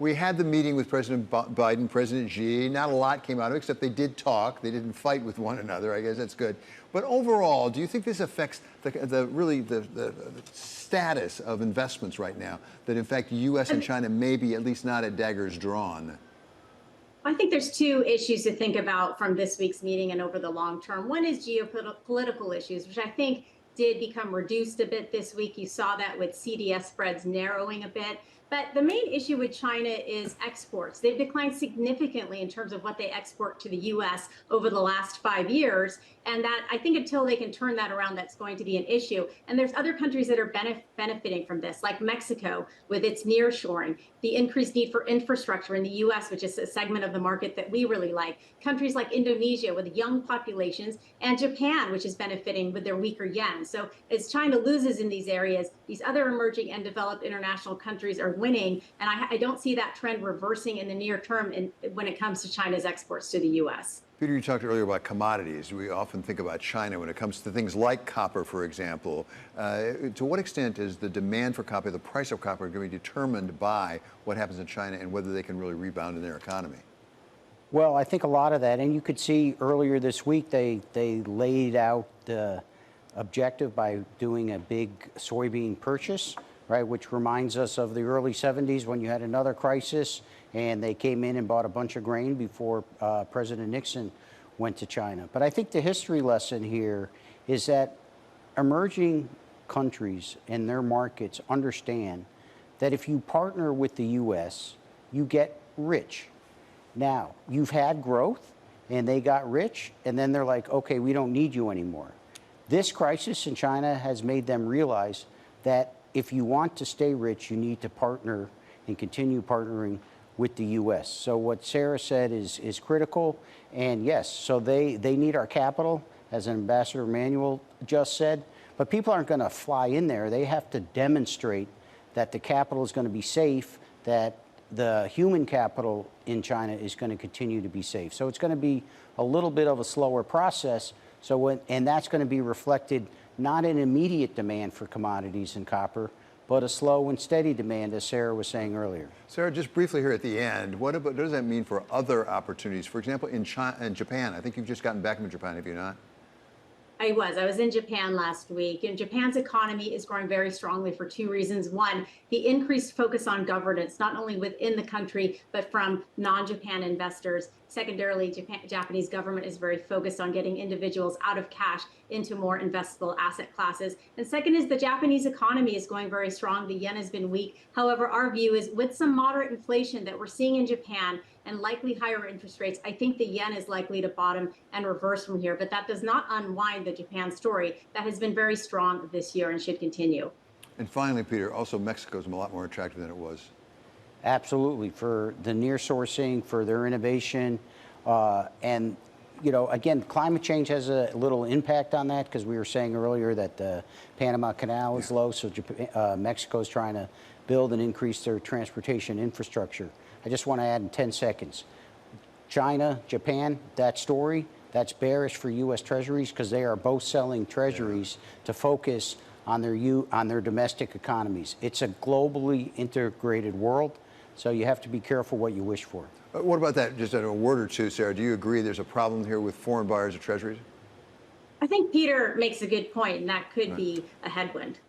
We had the meeting with President Biden, President Xi. Not a lot came out of it, except they did talk. They didn't fight with one another. I guess that's good. But overall, do you think this affects the status of investments right now? That in fact, U.S. and China may be at least not at daggers drawn. I think there's two issues to think about from this week's meeting and over the long term. One is geopolitical issues, which I think did become reduced a bit this week. You saw that with CDS spreads narrowing a bit. But the main issue with China is exports. They've declined significantly in terms of what they export to the U.S. over the last 5 years. And that, I think, until they can turn that around, that's going to be an issue. And there's other countries that are benefiting from this, like Mexico with its nearshoring, the increased need for infrastructure in the U.S., which is a segment of the market that we really like. Countries like Indonesia with young populations, and Japan, which is benefiting with their weaker yen. So as China loses in these areas, these other emerging and developed international countries are winning. And I don't see that trend reversing in the near term when it comes to China's exports to the U.S. Peter, you talked earlier about commodities. We often think about China when it comes to things like copper, for example. To what extent is the demand for copper, the price of copper, going to be determined by what happens in China and whether they can really rebound in their economy? Well, I think a lot of that, and you could see earlier this week they laid out the objective by doing a big soybean purchase, right, which reminds us of the early 70s when you had another crisis and they came in and bought a bunch of grain before President Nixon went to China. But I think the history lesson here is that emerging countries and their markets understand that if you partner with the U.S., you get rich. Now, you've had growth and they got rich, and then they're like, okay, we don't need you anymore. This crisis in China has made them realize that if you want to stay rich, you need to partner and continue partnering with the U.S. So what Sarah said is critical. And yes, so they need our capital, as Ambassador Manuel just said. But people aren't going to fly in there. They have to demonstrate that the capital is going to be safe, that the human capital in China is going to continue to be safe. So it's going to be a little bit of a slower process. And that's going to be reflected not in immediate demand for commodities and copper, but a slow and steady demand, as Sarah was saying earlier. Sarah, just briefly here at the end, what does that mean for other opportunities? For example, in Japan, I think you've just gotten back from Japan, have you not? I was in Japan last week, and Japan's economy is growing very strongly for two reasons. One, the increased focus on governance, not only within the country, but from non-Japan investors. Secondarily, Japanese government is very focused on getting individuals out of cash into more investable asset classes. And second is the Japanese economy is going very strong. The yen has been weak. However, our view is with some moderate inflation that we're seeing in Japan and likely higher interest rates, I think the yen is likely to bottom and reverse from here. But that does not unwind the Japan story that has been very strong this year and should continue. And finally, Peter, also Mexico is a lot more attractive than it was. Absolutely, for the near sourcing, for their innovation. And, you know, again, climate change has a little impact on that because we were saying earlier that the Panama Canal is low. So Mexico is trying to build and increase their transportation infrastructure. I just want to add in 10 seconds. China, Japan, that story, that's bearish for U.S. Treasuries because they are both selling treasuries to focus on their domestic economies. It's a globally integrated world, so you have to be careful what you wish for. What about that? Just in a word or two, Sarah, do you agree there's a problem here with foreign buyers of treasuries? I think Peter makes a good point, and that could be a headwind.